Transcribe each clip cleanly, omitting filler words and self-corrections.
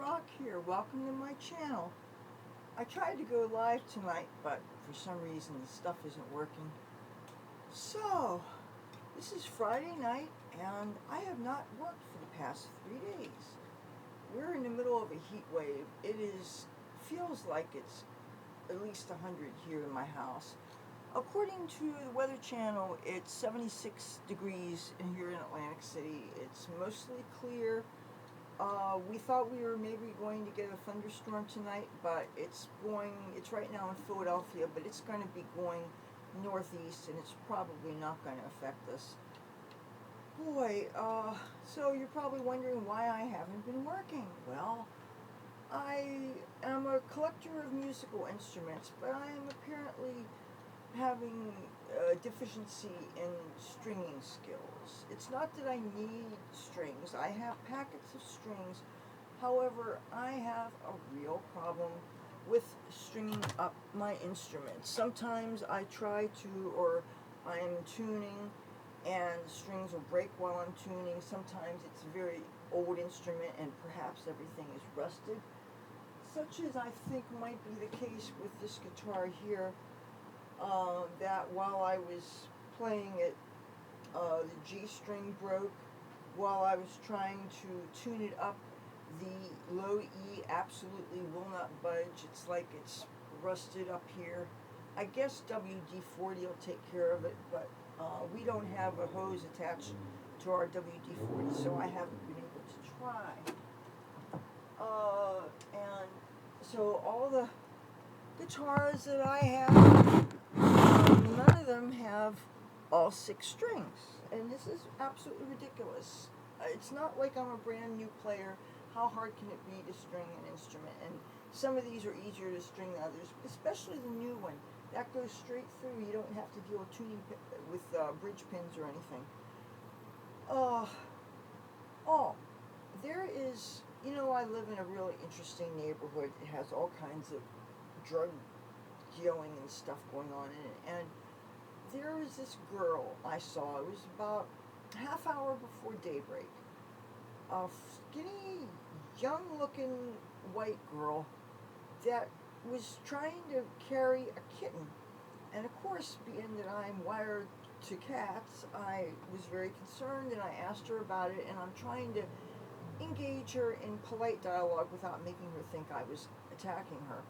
Rokk here. Welcome to my channel. I tried to go live tonight, but for some reason the stuff isn't working. So, this is Friday night, and I have not worked for the past 3 days. We're in the middle of a heat wave. Feels like it's at least 100 here in my house. According to the Weather Channel, it's 76 degrees here in Atlantic City. It's mostly clear. We thought we were maybe going to get a thunderstorm tonight, but it's right now in Philadelphia, but it's going to be going northeast, and it's probably not going to affect us. Boy, so you're probably wondering why I haven't been working. Well, I am a collector of musical instruments, but I am apparently having a deficiency in stringing skills. It's not that I need strings. I have packets of strings. However, I have a real problem with stringing up my instruments. Sometimes I try to, or I am tuning, and strings will break while I'm tuning. Sometimes it's a very old instrument and perhaps everything is rusted, such as I think might be the case with this guitar here. That while I was playing it, the G string broke. While I was trying to tune it up, the low E absolutely will not budge. It's like it's rusted up here. I guess WD-40 will take care of it, but we don't have a hose attached to our WD-40, so I haven't been able to try. And so all the guitars that I have, none of them have all 6 strings, and this is absolutely ridiculous. It's not like I'm a brand new player. How hard can it be to string an instrument? And some of these are easier to string than others, especially the new one. That goes straight through. You don't have to deal with tuning with bridge pins or anything. There is, I live in a really interesting neighborhood. It has all kinds of drug dealing and stuff going on in it, and there was this girl I saw. It was about half hour before daybreak. A skinny, young-looking white girl that was trying to carry a kitten. And of course, being that I'm wired to cats, I was very concerned, and I asked her about it, and I'm trying to engage her in polite dialogue without making her think I was attacking her.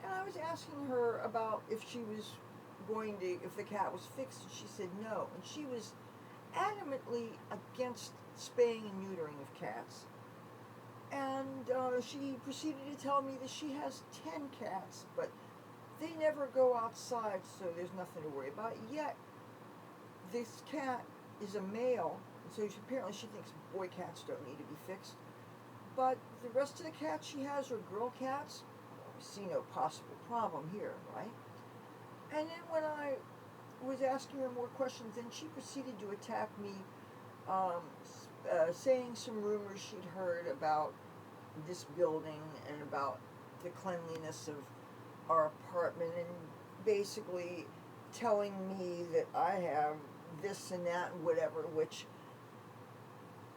And I was asking her about if the cat was fixed, and she said no. And she was adamantly against spaying and neutering of cats. And she proceeded to tell me that she has 10 cats, but they never go outside, so there's nothing to worry about. Yet, this cat is a male, so apparently she thinks boy cats don't need to be fixed. But the rest of the cats she has are girl cats. I see no possible problem here, right? And then when I was asking her more questions, then she proceeded to attack me, saying some rumors she'd heard about this building and about the cleanliness of our apartment, and basically telling me that I have this and that and whatever, which,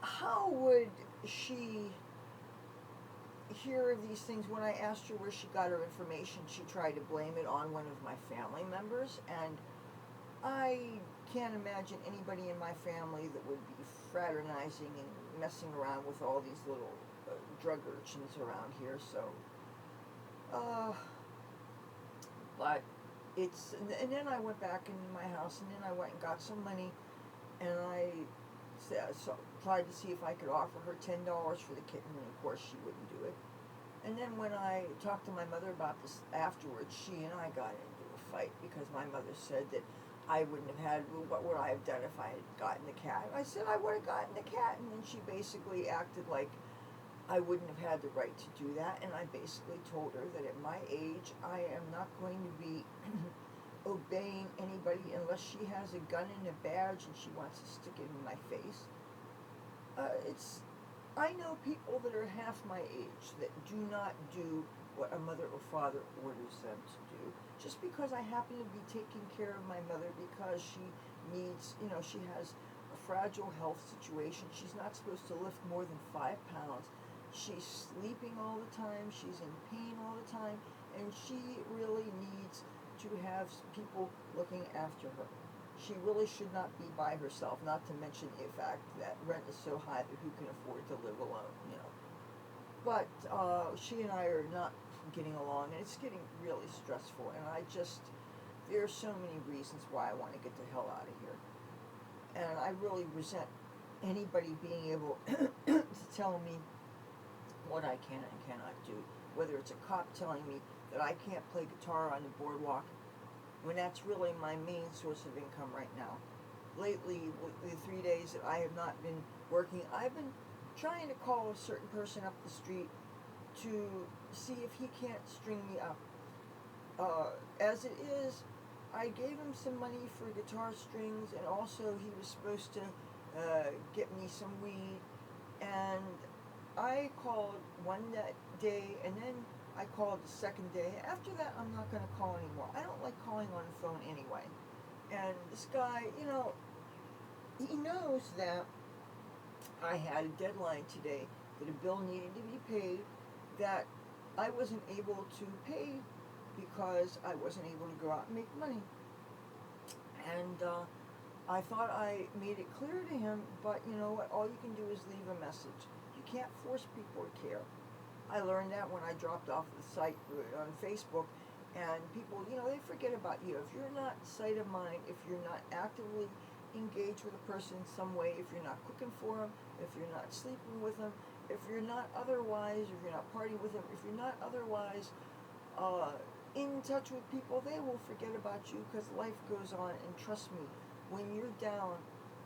how would she hear of these things? When I asked her where she got her information, she tried to blame it on one of my family members, and I can't imagine anybody in my family that would be fraternizing and messing around with all these little drug urchins around here. So, but and then I went back into my house, and then I went and got some money, and I tried to see if I could offer her $10 for the kitten, and of course she wouldn't do it. And then when I talked to my mother about this afterwards, she and I got into a fight because my mother said that I wouldn't have had, what would I have done if I had gotten the cat? I said I would have gotten the cat, and then she basically acted like I wouldn't have had the right to do that, and I basically told her that at my age, I am not going to be obeying anybody unless she has a gun and a badge and she wants to stick it in my face. I know people that are half my age that do not do what a mother or father orders them to do. Just because I happen to be taking care of my mother because she needs, she has a fragile health situation. She's not supposed to lift more than 5 pounds. She's sleeping all the time, she's in pain all the time, and she really needs to have people looking after her. She really should not be by herself, not to mention the fact that rent is so high that who can afford to live alone, you know. But she and I are not getting along, and it's getting really stressful, and there are so many reasons why I want to get the hell out of here. And I really resent anybody being able to tell me what I can and cannot do. Whether it's a cop telling me that I can't play guitar on the boardwalk, when that's really my main source of income right now. Lately, the 3 days that I have not been working, I've been trying to call a certain person up the street to see if he can't string me up. As it is, I gave him some money for guitar strings, and also he was supposed to get me some weed, and I called one that day, and then I called the second day. After that, I'm not going to call anymore. I don't like calling on the phone anyway. And this guy, you know, he knows that I had a deadline today, that a bill needed to be paid, that I wasn't able to pay because I wasn't able to go out and make money. And I thought I made it clear to him, but you know what? All you can do is leave a message. You can't force people to care. I learned that when I dropped off the site on Facebook, and people, you know, they forget about you. If you're not sight of mind, if you're not actively engaged with a person in some way, if you're not cooking for them, if you're not sleeping with them, if you're not otherwise, if you're not partying with them, if you're not otherwise in touch with people, they will forget about you because life goes on. And trust me, when you're down,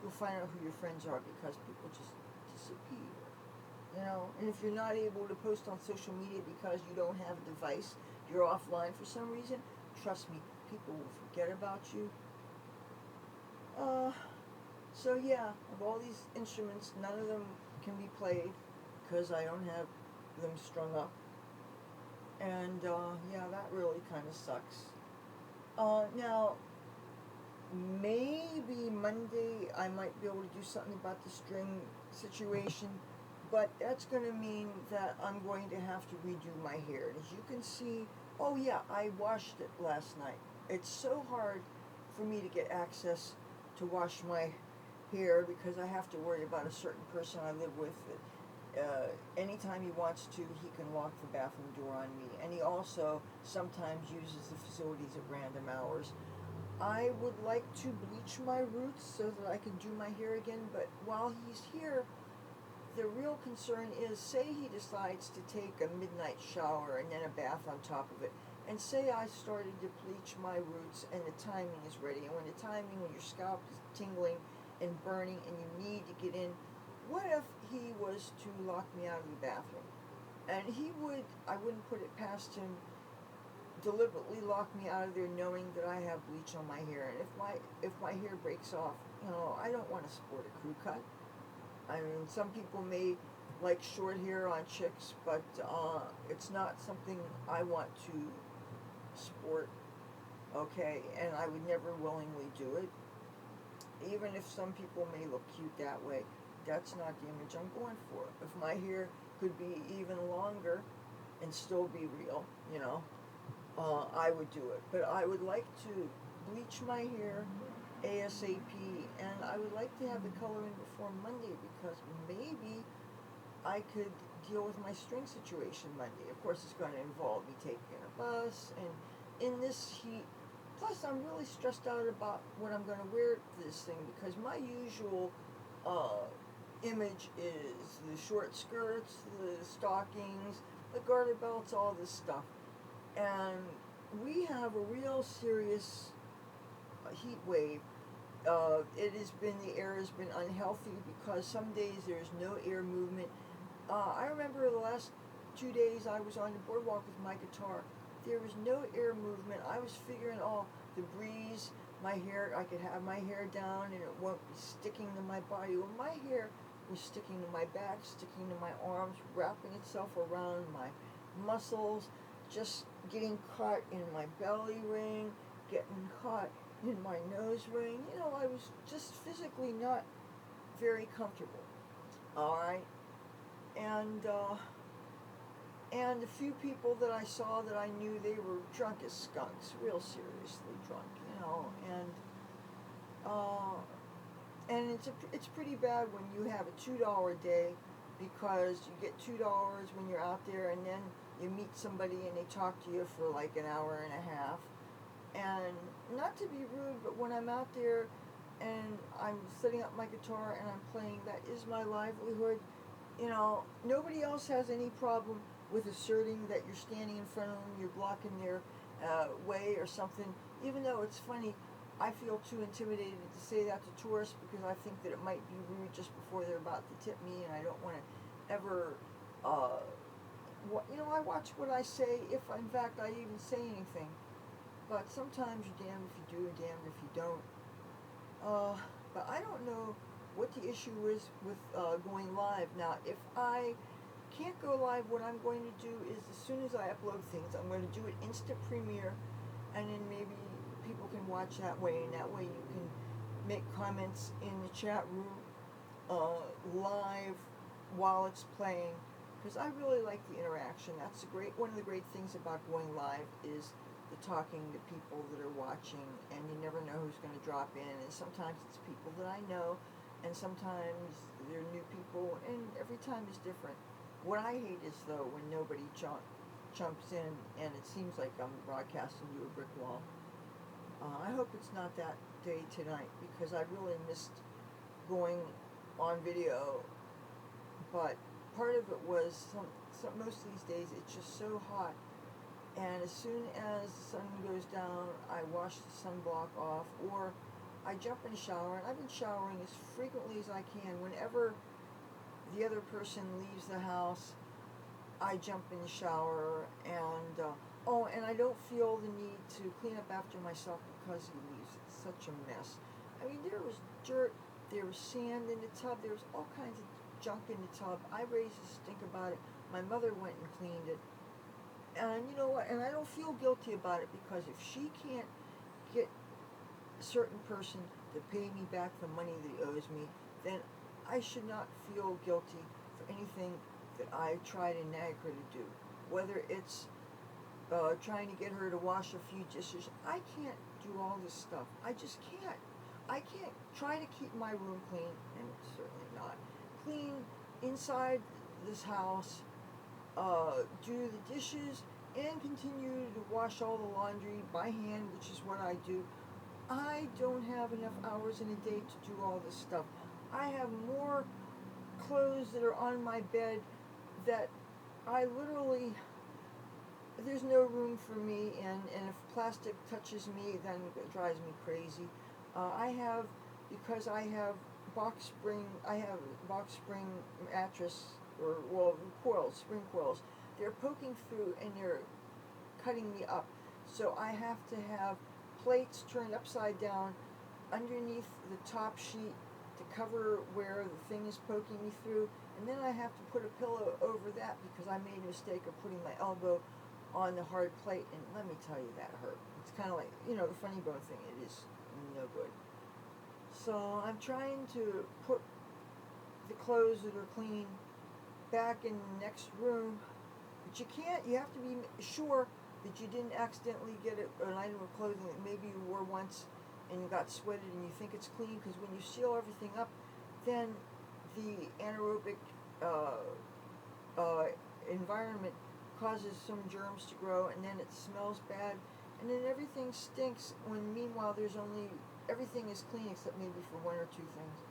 you'll find out who your friends are because people just disappear. You know, and if you're not able to post on social media because you don't have a device, you're offline for some reason, trust me, people will forget about you. So yeah, of all these instruments, none of them can be played because I don't have them strung up. And yeah, that really kind of sucks. Now, maybe Monday I might be able to do something about the string situation, but that's going to mean that I'm going to have to redo my hair. And as you can see, oh yeah, I washed it last night. It's so hard for me to get access to wash my hair because I have to worry about a certain person I live with. Anytime he wants to, he can lock the bathroom door on me. And he also sometimes uses the facilities at random hours. I would like to bleach my roots so that I can do my hair again, but while he's here, the real concern is, say he decides to take a midnight shower and then a bath on top of it, and say I started to bleach my roots and the timing is ready, and when your scalp is tingling and burning and you need to get in, what if he was to lock me out of the bathroom? And I wouldn't put it past him, deliberately lock me out of there knowing that I have bleach on my hair. And if my hair breaks off, you know, I don't want to sport a crew cut. I mean, some people may like short hair on chicks, but it's not something I want to sport, okay? And I would never willingly do it. Even if some people may look cute that way, that's not the image I'm going for. If my hair could be even longer and still be real, you know, I would do it. But I would like to bleach my hair ASAP, and I would like to have the color in before Monday because maybe I could deal with my string situation Monday. Of course, it's going to involve me taking a bus, and in this heat, plus I'm really stressed out about what I'm going to wear for this thing because my usual image is the short skirts, the stockings, the garter belts, all this stuff. And we have a real serious heat wave. The air has been unhealthy because some days there's no air movement. I remember the last 2 days I was on the boardwalk with my guitar. There was no air movement. I was figuring, the breeze, my hair, I could have my hair down and it won't be sticking to my body. Well, my hair was sticking to my back, sticking to my arms, wrapping itself around my muscles, just getting caught in my belly ring, getting caught in my nose ring. You know, I was just physically not very comfortable. All right. And And the few people that I saw that I knew, they were drunk as skunks, real seriously drunk, you know, uh, and it's pretty bad when you have a $2 day, because you get $2 when you're out there, and then you meet somebody and they talk to you for like an hour and a half. And not to be rude, but when I'm out there and I'm setting up my guitar and I'm playing, that is my livelihood. You know, nobody else has any problem with asserting that you're standing in front of them, you're blocking their way or something. Even though it's funny, I feel too intimidated to say that to tourists, because I think that it might be rude just before they're about to tip me, and I don't want to ever, you know, I watch what I say, if in fact I even say anything. But sometimes you're damned if you do and damned if you don't. But I don't know what the issue is with going live. Now, if I can't go live, what I'm going to do is, as soon as I upload things, I'm going to do it instant premiere, and then maybe people can watch that way, and that way you can make comments in the chat room live while it's playing, because I really like the interaction. That's one of the great things about going live is the talking to people that are watching, and you never know who's going to drop in, and sometimes it's people that I know, and sometimes they're new people, and every time is different. What I hate is, though, when nobody jumps in and it seems like I'm broadcasting to a brick wall. I hope it's not that day tonight, because I really missed going on video, but part of it was most of these days it's just so hot. And as soon as the sun goes down, I wash the sunblock off, or I jump in the shower, and I've been showering as frequently as I can. Whenever the other person leaves the house, I jump in the shower, and I don't feel the need to clean up after myself because he leaves. It's such a mess. I mean, there was dirt, there was sand in the tub, there was all kinds of junk in the tub. I raised a stink about it. My mother went and cleaned it. And you know what, and I don't feel guilty about it, because if she can't get a certain person to pay me back the money that he owes me, then I should not feel guilty for anything that I try to nag her to do. Whether it's trying to get her to wash a few dishes, I can't do all this stuff. I just can't. I can't try to keep my room clean, and certainly not clean inside this house, do the dishes, and continue to wash all the laundry by hand, which is what I do. I don't have enough hours in a day to do all this stuff. I have more clothes that are on my bed that I literally, there's no room for me, and if plastic touches me, then it drives me crazy. Because I have box spring mattress, or, well, spring coils. They're poking through and they're cutting me up. So I have to have plates turned upside down underneath the top sheet to cover where the thing is poking me through. And then I have to put a pillow over that, because I made a mistake of putting my elbow on the hard plate, and let me tell you, that hurt. It's kind of like, you know, the funny bone thing. It is no good. So I'm trying to put the clothes that are clean back in the next room, but you can't. You have to be sure that you didn't accidentally get an item of clothing that maybe you wore once and got sweated and you think it's clean, because when you seal everything up, then the anaerobic environment causes some germs to grow, and then it smells bad, and then everything stinks, when meanwhile everything is clean except maybe for one or two things.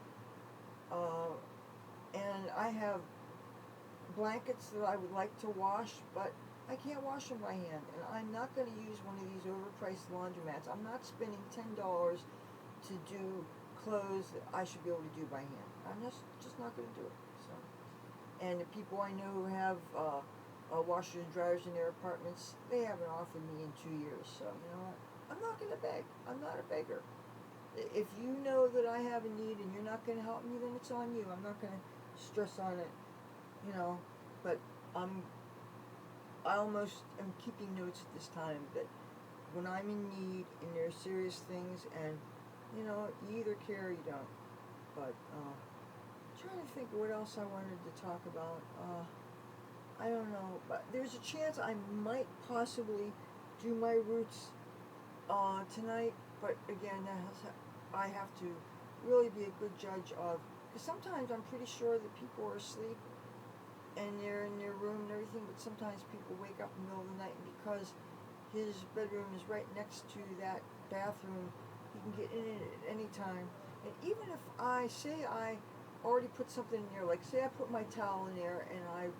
And I have blankets that I would like to wash, but I can't wash them by hand, and I'm not going to use one of these overpriced laundromats. I'm not spending $10 to do clothes that I should be able to do by hand. I'm just not going to do it. So, and the people I know who have washers and dryers in their apartments, they haven't offered me in 2 years. So, you know what? I'm not going to beg. I'm not a beggar. If you know that I have a need and you're not going to help me, then it's on you. I'm not going to stress on it, you know. But I almost am keeping notes at this time that when I'm in need and there are serious things, and you know, you either care or you don't. But trying to think of what else I wanted to talk about. I don't know, but there's a chance I might possibly do my roots tonight. But again, I have to really be a good judge of, because sometimes I'm pretty sure that people are asleep and they're in their room and everything, but sometimes people wake up in the middle of the night, and because his bedroom is right next to that bathroom, he can get in it at any time. And even if I say I already put something in there, like say I put my towel in there and I'm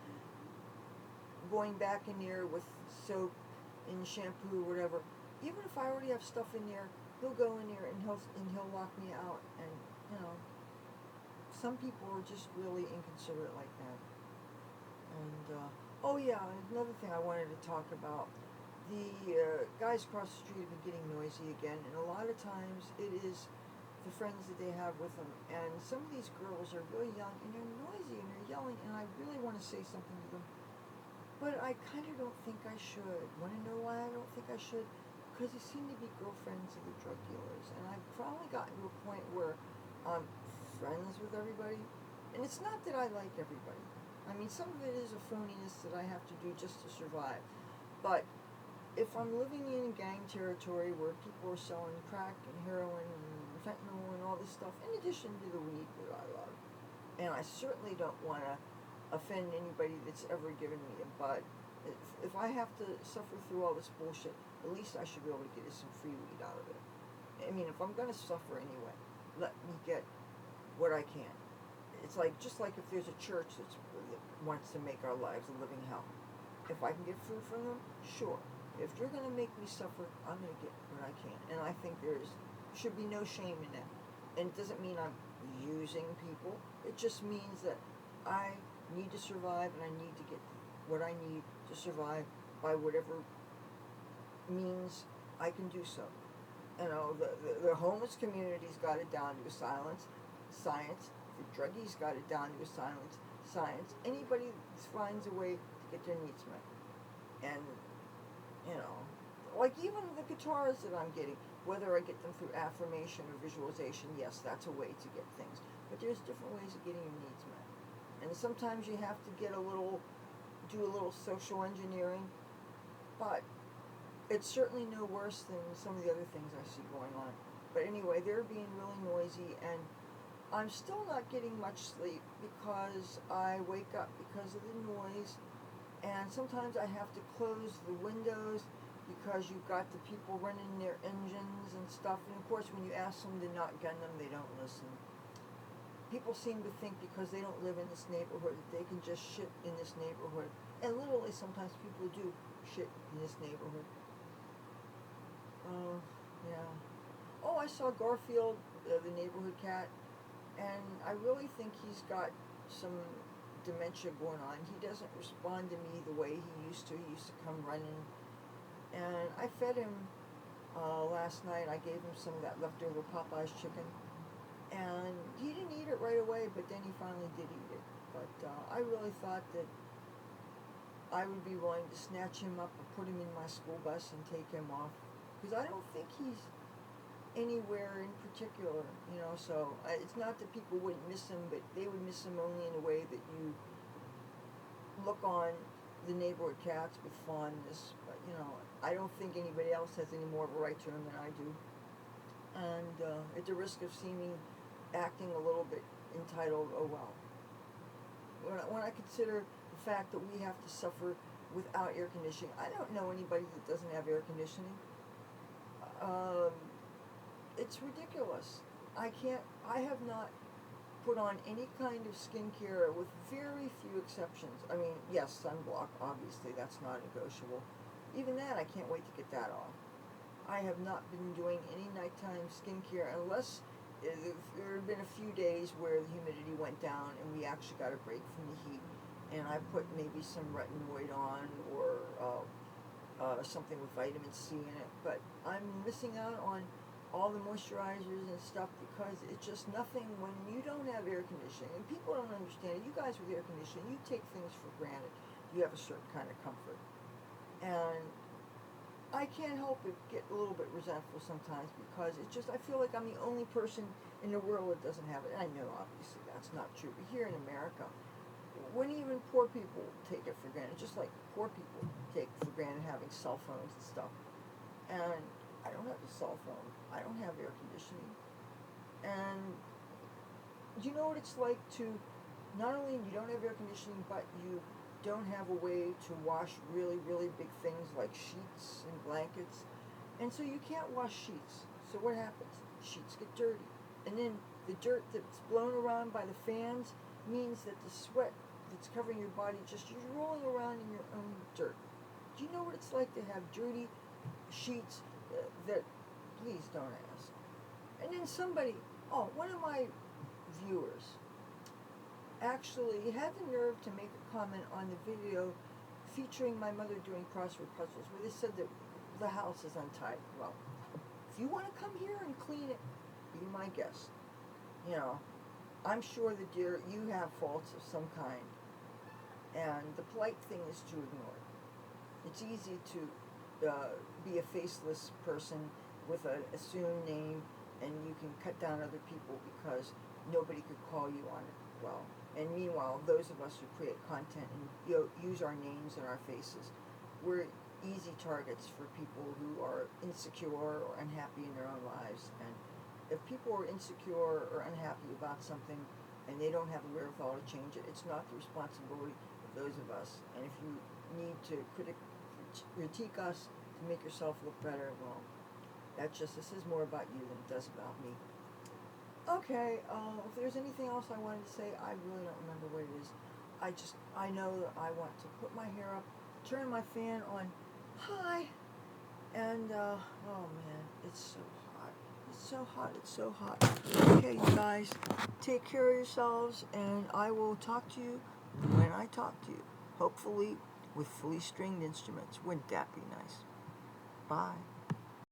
going back in there with soap and shampoo or whatever, even if I already have stuff in there, he'll go in there and he'll lock me out. And you know, some people are just really inconsiderate like that. And oh yeah, another thing I wanted to talk about. The guys across the street have been getting noisy again, and a lot of times it is the friends that they have with them. And some of these girls are really young, and they're noisy, and they're yelling, and I really want to say something to them. But I kind of don't think I should. Want to know why I don't think I should? Because they seem to be girlfriends of the drug dealers, and I've probably gotten to a point where I'm friends with everybody. And it's not that I like everybody. I mean, some of it is a phoniness that I have to do just to survive. But if I'm living in gang territory where people are selling crack and heroin and fentanyl and all this stuff, in addition to the weed that I love, and I certainly don't want to offend anybody that's ever given me a bud, if I have to suffer through all this bullshit, at least I should be able to get some free weed out of it. I mean, if I'm going to suffer anyway, let me get what I can. It's like, just like if there's a church that wants to make our lives a living hell. If I can get food from them, sure. If you're going to make me suffer, I'm going to get what I can. And I think should be no shame in that. And it doesn't mean I'm using people. It just means that I need to survive, and I need to get what I need to survive by whatever means I can do so. You know, the homeless community's got it down to a science. The druggies got it down to a science. Anybody finds a way to get their needs met. And you know, like even the guitars that I'm getting, whether I get them through affirmation or visualization, yes, that's a way to get things. But there's different ways of getting your needs met. And sometimes you have to do a little social engineering, but it's certainly no worse than some of the other things I see going on. But anyway, they're being really noisy, and I'm still not getting much sleep because I wake up because of the noise. And sometimes I have to close the windows because you've got the people running their engines and stuff. And of course, when you ask them to not gun them, they don't listen. People seem to think because they don't live in this neighborhood that they can just shit in this neighborhood. And literally, sometimes people do shit in this neighborhood. Yeah. Oh, I saw Garfield, the neighborhood cat, and I really think he's got some dementia going on. He doesn't respond to me the way he used to. He used to come running, and I fed him last night. I gave him some of that leftover Popeye's chicken, and he didn't eat it right away, but then he finally did eat it. But I really thought that I would be willing to snatch him up and put him in my school bus and take him off, because I don't think he's anywhere in particular, you know, so it's not that people wouldn't miss him, but they would miss him only in a way that you look on the neighborhood cats with fondness. But, you know, I don't think anybody else has any more of a right to him than I do. And at the risk of acting a little bit entitled, oh well. When I consider the fact that we have to suffer without air conditioning, I don't know anybody that doesn't have air conditioning. It's ridiculous. I have not put on any kind of skincare with very few exceptions. I mean, yes, sunblock, obviously, that's not negotiable. Even that, I can't wait to get that off. I have not been doing any nighttime skincare unless there have been a few days where the humidity went down and we actually got a break from the heat, and I put maybe some retinoid on or something with vitamin C in it. But I'm missing out on all the moisturizers and stuff because it's just nothing when you don't have air conditioning. And people don't understand it. You guys with air conditioning, you take things for granted. You have a certain kind of comfort. And I can't help but get a little bit resentful sometimes because it's just, I feel like I'm the only person in the world that doesn't have it. And I know obviously that's not true. But here in America, when even poor people take it for granted, just like poor people take for granted having cell phones and stuff. And I don't have a cell phone. I don't have air conditioning. And you know what it's like to, not only you don't have air conditioning, but you don't have a way to wash really, really big things like sheets and blankets. And so you can't wash sheets. So what happens? Sheets get dirty. And then the dirt that's blown around by the fans means that the sweat that's covering your body, just you're rolling around in your own dirt. Do you know what it's like to have dirty sheets that, please don't ask. And then somebody, one of my viewers actually had the nerve to make a comment on the video featuring my mother doing crossword puzzles, where they said that the house is untidy. Well, if you want to come here and clean it, be my guest. You know, I'm sure that, dear, you have faults of some kind, and the polite thing is to ignore it. It's easy to be a faceless person with an assumed name, and you can cut down other people because nobody could call you on it. Well, and meanwhile, those of us who create content and use our names and our faces, we're easy targets for people who are insecure or unhappy in their own lives. And if people are insecure or unhappy about something and they don't have the wherewithal to change it, it's not the responsibility of those of us. And if you need to critique us to make yourself look better, well, this is more about you than it does about me. Okay, if there's anything else I wanted to say, I really don't remember what it is. I know that I want to put my hair up, turn my fan on high, and, oh man, it's so hot. It's so hot, it's so hot. Okay, you guys, take care of yourselves, and I will talk to you when I talk to you. Hopefully with fully stringed instruments. Wouldn't that be nice? Bye.